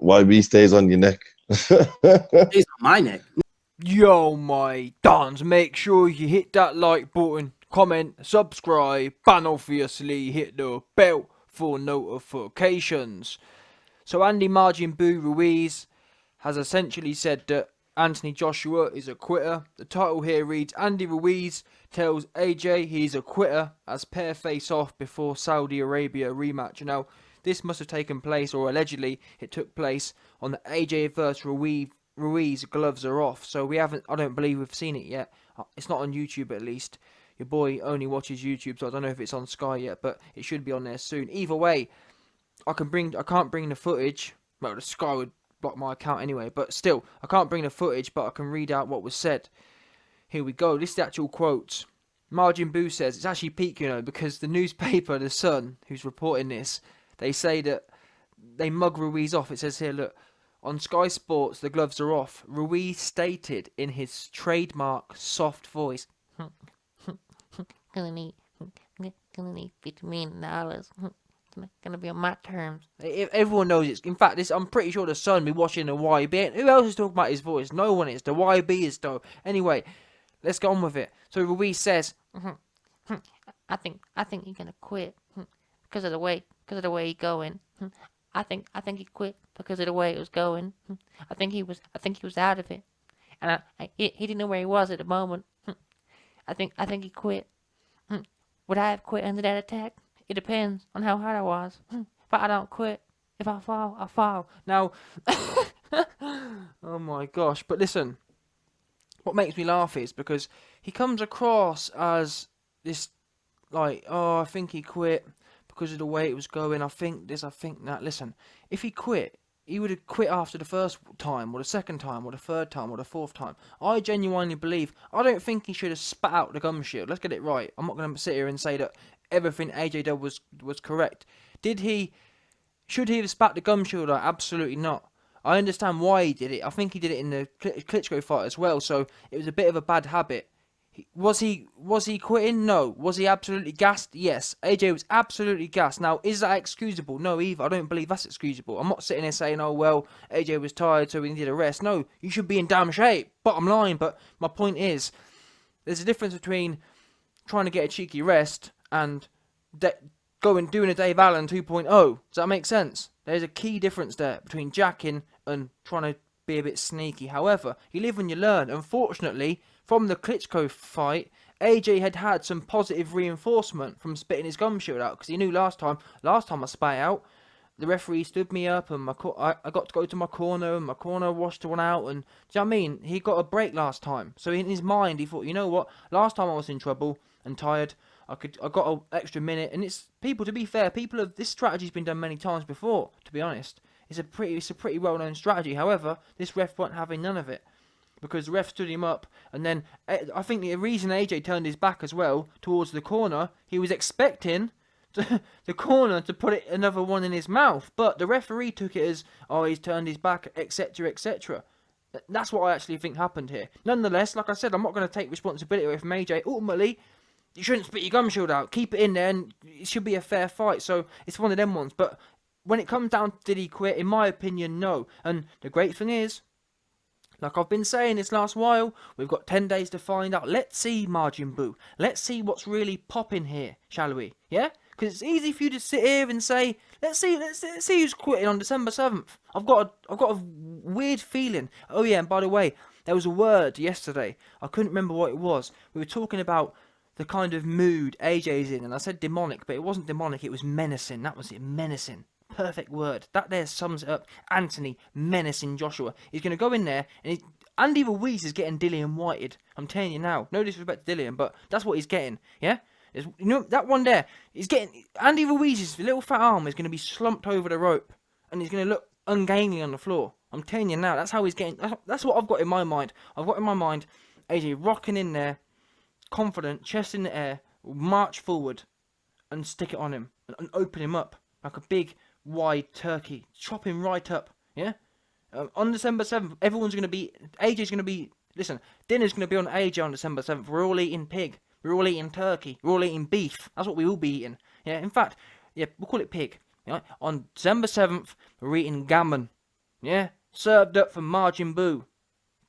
YB stays on your neck. It's on my neck. Yo, my dons, make sure you hit that like button, comment, subscribe, and obviously hit the bell for notifications. So Andy Margin Boo Ruiz has essentially said that Anthony Joshua is a quitter. The title here reads, Andy Ruiz tells AJ he's a quitter as pair face off before Saudi Arabia rematch. Now, this must have taken place, or allegedly it took place, on the AJ vs Ruiz gloves are off. So I don't believe we've seen it yet. It's not on YouTube at least. Your boy only watches YouTube, so I don't know if it's on Sky yet, but it should be on there soon. Either way, I can't bring the footage. Well, the Sky would block my account anyway, but still, I can't bring the footage, but I can read out what was said. Here we go. This is the actual quotes. Margin Boo says, it's actually peak, because the newspaper, The Sun, who's reporting this, they say that they mug Ruiz off. It says here, look, on Sky Sports, the gloves are off. Ruiz stated in his trademark soft voice, gonna need $15. It's not gonna be on my terms. Everyone knows it's. In fact, I'm pretty sure the Sun be watching the YB. Who else is talking about his voice? No one is. The YB is though. Anyway, let's get on with it. So Ruiz says, I think he's gonna quit because of the way he going. I think he quit because of the way it was going. I think he was out of it, and he didn't know where he was at the moment. I think he quit. Would I have quit under that attack? It depends on how hard I was. But I don't quit. If I fall, I fall. now, oh my gosh! But listen, what makes me laugh is because he comes across as this, like, oh, I think he quit because of the way it was going. I think this, I think that. Listen, if he quit, he would have quit after the first time, or the second time, or the third time, or the fourth time. I genuinely believe, I don't think he should have spat out the gum shield. Let's get it right. I'm not going to sit here and say that everything AJ did was correct. Should he have spat the gum shield out? Absolutely not. I understand why he did it. I think he did it in the Klitschko fight as well, so it was a bit of a bad habit. Was he quitting? No. Was he absolutely gassed? Yes. AJ was absolutely gassed. Now, is that excusable? No, either. I don't believe that's excusable. I'm not sitting here saying, oh, well, AJ was tired, so he needed a rest. No, you should be in damn shape. Bottom line. But my point is, there's a difference between trying to get a cheeky rest and doing a Dave Allen 2.0. Does that make sense? There's a key difference there between jacking and trying to be a bit sneaky. However, you live and you learn. Unfortunately, from the Klitschko fight, AJ had some positive reinforcement from spitting his gum shield out, because he knew last time I spat out, the referee stood me up and I got to go to my corner and my corner washed one out, and do you know what I mean? He got a break last time. So in his mind he thought, you know what, last time I was in trouble and tired, I got an extra minute. And it's people, to be fair, this strategy's been done many times before, to be honest. It's a pretty well known strategy. However, this ref wasn't having none of it, because the ref stood him up, and then I think the reason AJ turned his back as well towards the corner, he was expecting the corner to put another one in his mouth, but the referee took it as, oh, he's turned his back, etc, etc. That's what I actually think happened here. Nonetheless, like I said, I'm not going to take responsibility away from AJ. Ultimately, you shouldn't spit your gum shield out. Keep it in there, and it should be a fair fight. So it's one of them ones. But when it comes down to did he quit, in my opinion, no. And the great thing is, like I've been saying this last while, we've got 10 days to find out. Let's see, Margin Boo. Let's see what's really popping here, shall we? Yeah? Because it's easy for you to sit here and say, let's see who's quitting on December 7th. I've got a weird feeling. Oh yeah, and by the way, there was a word yesterday. I couldn't remember what it was. We were talking about the kind of mood AJ's in, and I said demonic, but it wasn't demonic, it was menacing. That was it, menacing. Perfect word. That there sums it up. Anthony menacing Joshua. He's going to go in there, and Andy Ruiz is getting Dillian Whited. I'm telling you now. No disrespect to Dillian, but that's what he's getting. Yeah? You know, that one there, he's getting... Andy Ruiz's little fat arm is going to be slumped over the rope, and he's going to look ungainly on the floor. I'm telling you now, that's how he's getting... That's what I've got in my mind. I've got in my mind AJ rocking in there, confident, chest in the air, march forward, and stick it on him, and open him up like a big, wide turkey. Chop him right up, yeah? On December 7th, everyone's going to be... AJ's going to be... Listen, dinner's going to be on AJ on December 7th. We're all eating pig. We're all eating turkey. We're all eating beef. That's what we will be eating. Yeah, in fact, yeah, we'll call it pig. Yeah? On December 7th, we're eating gammon. Yeah, served up from Majin Buu,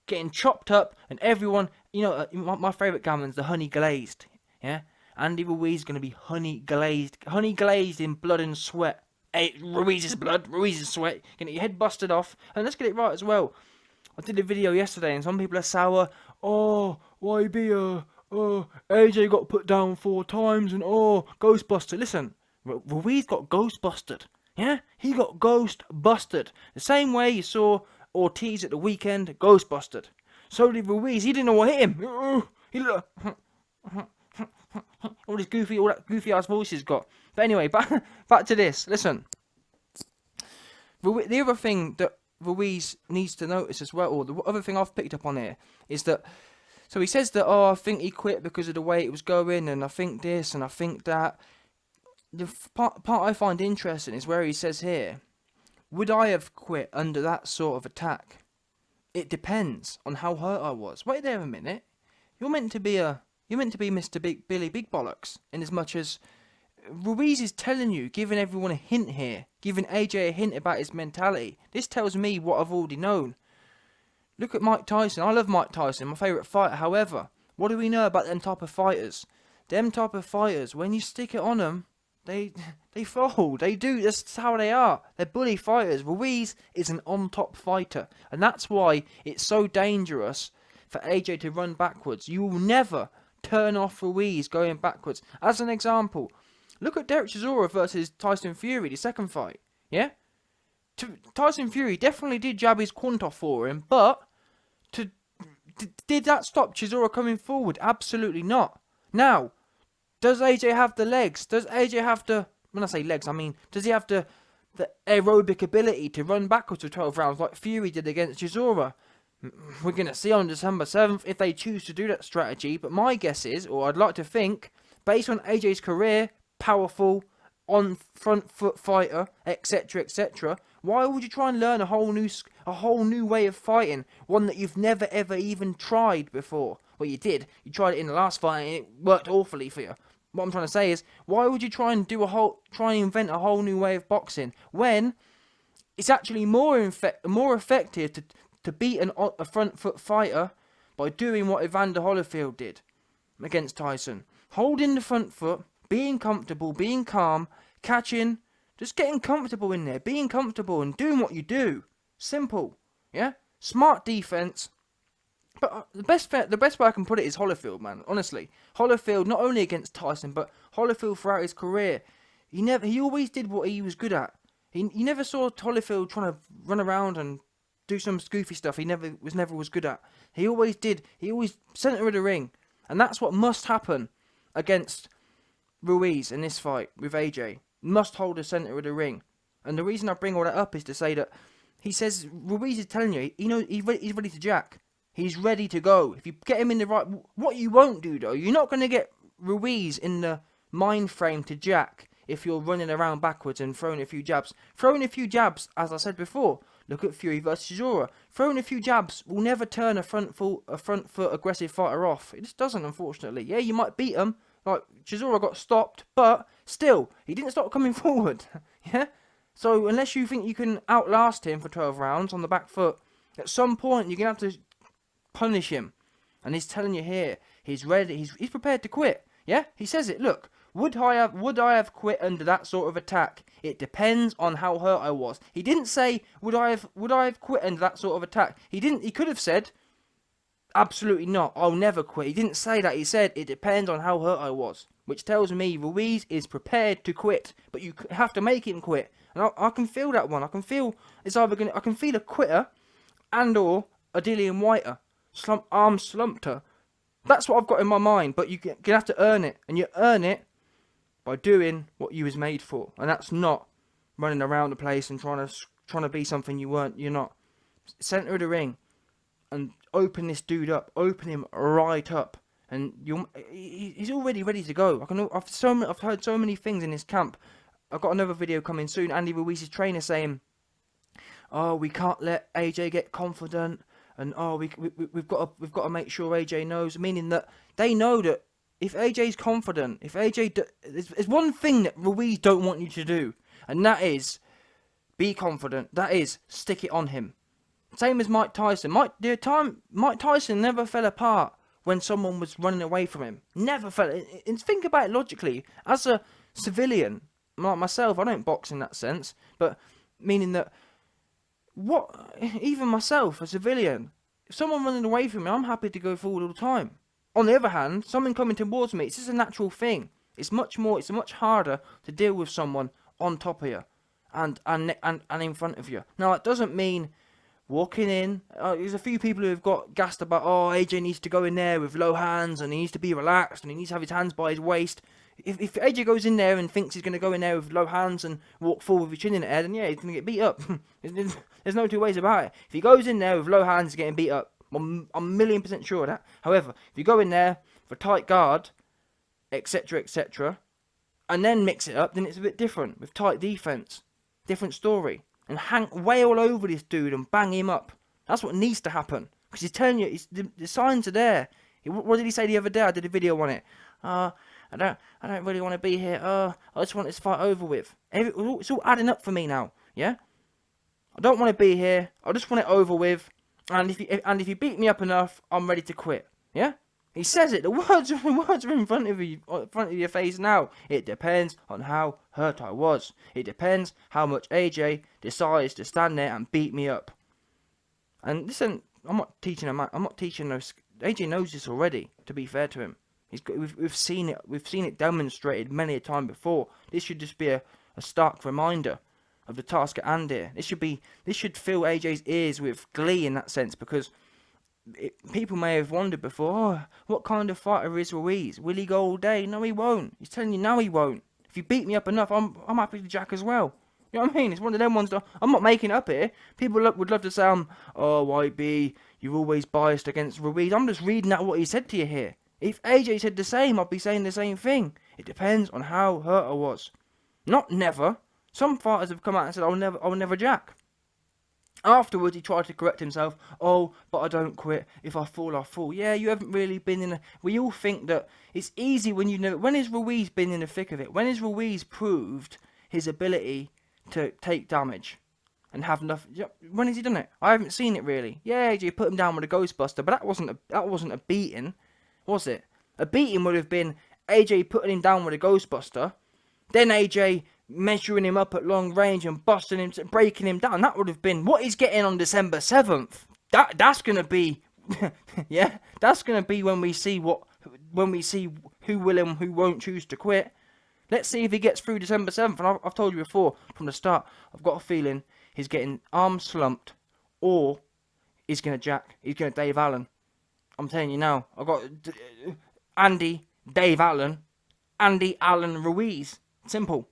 getting chopped up, and everyone, my favourite gammons, the honey glazed. Yeah, Andy Ruiz is going to be honey glazed in blood and sweat. Hey, Ruiz's blood, Ruiz's sweat, getting your head busted off, and let's get it right as well. I did a video yesterday, and some people are sour. Oh, YB, AJ got put down 4 times, and Ghostbuster. Listen, Ruiz got ghostbusted. Yeah, he got ghost busted. The same way you saw Ortiz at the weekend, ghostbusted. So did Ruiz. He didn't know what hit him. He looked all that goofy ass voice he's got. But anyway, back to this. Listen, the other thing that Ruiz needs to notice as well, or the other thing I've picked up on here, is that, so he says that, I think he quit because of the way it was going, and I think this, and I think that. The part I find interesting is where he says here, would I have quit under that sort of attack? It depends on how hurt I was. Wait there a minute. You're meant to be Mr. Billy Big Bollocks, in as much as Ruiz is telling you, giving everyone a hint here, giving AJ a hint about his mentality. This tells me what I've already known. Look at Mike Tyson. I love Mike Tyson, my favourite fighter. However, what do we know about them type of fighters? Them type of fighters, when you stick it on them, they fold. They do. That's how they are. They're bully fighters. Ruiz is an on-top fighter, and that's why it's so dangerous for AJ to run backwards. You will never turn off Ruiz going backwards. As an example, look at Derek Chisora versus Tyson Fury, the second fight. Yeah, Tyson Fury definitely did jab his quant off for him, but did that stop Chisora coming forward? Absolutely not. Now, does AJ have the legs? Does AJ have the, when I say legs, I mean, does he have the aerobic ability to run backwards for 12 rounds like Fury did against Chisora? We're going to see on December 7th if they choose to do that strategy, but my guess is, or I'd like to think, based on AJ's career, powerful, on front foot fighter, etc., etc., why would you try and learn a whole new way of fighting, one that you've never ever even tried before? Well, you did. You tried it in the last fight and it worked awfully for you. What I'm trying to say is, why would you try and invent a whole new way of boxing when it's actually more effective to beat a front foot fighter by doing what Evander Holyfield did against Tyson, holding the front foot, being comfortable, being calm, catching, just getting comfortable in there, being comfortable and doing what you do. Simple, yeah. Smart defense. But the best way I can put it is Holyfield, man. Honestly, Holyfield not only against Tyson, but Holyfield throughout his career, he always did what he was good at. You never saw Holyfield trying to run around and do some goofy stuff. He never was good at. He always centre of the ring, and that's what must happen against Ruiz in this fight with AJ. Must hold the centre of the ring, and the reason I bring all that up is to say that he says Ruiz is telling you, he's ready to jack. He's ready to go. If you get him in the right... What you won't do, though, you're not going to get Ruiz in the mind frame to jack if you're running around backwards and throwing a few jabs. Throwing a few jabs, as I said before, look at Fury versus Chisora. Throwing a few jabs will never turn a front foot aggressive fighter off. It just doesn't, unfortunately. Yeah, you might beat him. Like, Chisora got stopped, but still, he didn't stop coming forward. Yeah? So, unless you think you can outlast him for 12 rounds on the back foot, at some point, you're going to have to punish him. And he's telling you here, he's ready, he's prepared to quit. Yeah, he says it. Look, would I have quit under that sort of attack? It depends on how hurt I was. He didn't say would I have quit under that sort of attack. He could have said absolutely not, I'll never quit. He didn't say that. He said it depends on how hurt I was, which tells me Ruiz is prepared to quit, but you have to make him quit. And I can feel that one. I can feel I can feel a quitter and or a Dillian Whiter. Arm slumped. That's what I've got in my mind, but you're going to have to earn it, and you earn it by doing what you was made for, and that's not running around the place and trying to be something you're not. Center of the ring, and open this dude up, open him right up, and he's already ready to go. I've heard so many things in this camp. I've got another video coming soon. Andy Ruiz's trainer saying, "Oh, we can't let AJ get confident." And we've got to make sure AJ knows, meaning that they know that if AJ's confident, there's one thing that Ruiz don't want you to do, and that is be confident. That is, stick it on him. Same as Mike Tyson. Mike Tyson never fell apart when someone was running away from him. Never fell. And think about it logically. As a civilian, like myself, I don't box in that sense, but meaning that even myself, a civilian, if someone running away from me, I'm happy to go forward all the time. On the other hand, someone coming towards me, it's just a natural thing. It's much harder to deal with someone on top of you and in front of you. Now, it doesn't mean walking in. There's a few people who have got gassed about, oh, AJ needs to go in there with low hands and he needs to be relaxed and he needs to have his hands by his waist. If AJ goes in there and thinks he's going to go in there with low hands and walk forward with his chin in the air, then yeah, he's going to get beat up. There's no two ways about it. If he goes in there with low hands, he's getting beat up. I'm 1,000,000% sure of that. However, if you go in there for tight guard, etc., etc., and then mix it up, then it's a bit different. With tight defense, different story. And wail all over this dude and bang him up. That's what needs to happen. Because he's telling you, the signs are there. What did he say the other day? I did a video on it. I don't really want to be here. I just want this fight over with. It's all adding up for me now. Yeah. I don't want to be here. I just want it over with. And if you beat me up enough, I'm ready to quit. Yeah. He says it. The words are in front of your face now. It depends on how hurt I was. It depends how much AJ decides to stand there and beat me up. And listen, I'm not teaching him. I'm not teaching those. AJ knows this already. To be fair to him, we've seen it. We've seen it demonstrated many a time before. This should just be a stark reminder of the task at hand here. This should fill AJ's ears with glee in that sense, because people may have wondered before, oh, what kind of fighter is Ruiz? Will he go all day? No, he won't. He's telling you now he won't. If you beat me up enough, I'm happy to jack as well. You know what I mean? It's one of them ones that I'm not making up here. People would love to say, YB, you're always biased against Ruiz. I'm just reading out what he said to you here. If AJ said the same, I'd be saying the same thing. It depends on how hurt I was. Not never. Some fighters have come out and said, I'll never jack. Afterwards, he tried to correct himself. Oh, but I don't quit. If I fall, I fall. Yeah, you haven't really been in a... We all think that it's easy when you know... When has Ruiz been in the thick of it? When has Ruiz proved his ability to take damage and have enough... When has he done it? I haven't seen it, really. Yeah, AJ put him down with a Ghostbuster, but that wasn't a beating, was it? A beating would have been AJ putting him down with a Ghostbuster, then AJ measuring him up at long range and busting him, breaking him down. That would have been what he's getting on December 7th. That's gonna be, yeah, that's gonna be when we see who will and who won't choose to quit. Let's see if he gets through December 7th. And I've told you before from the start, I've got a feeling he's getting arms slumped, or he's gonna jack. He's gonna Dave Allen. I'm telling you now. I've got Dave Allen, Andy Allen Ruiz. Simple.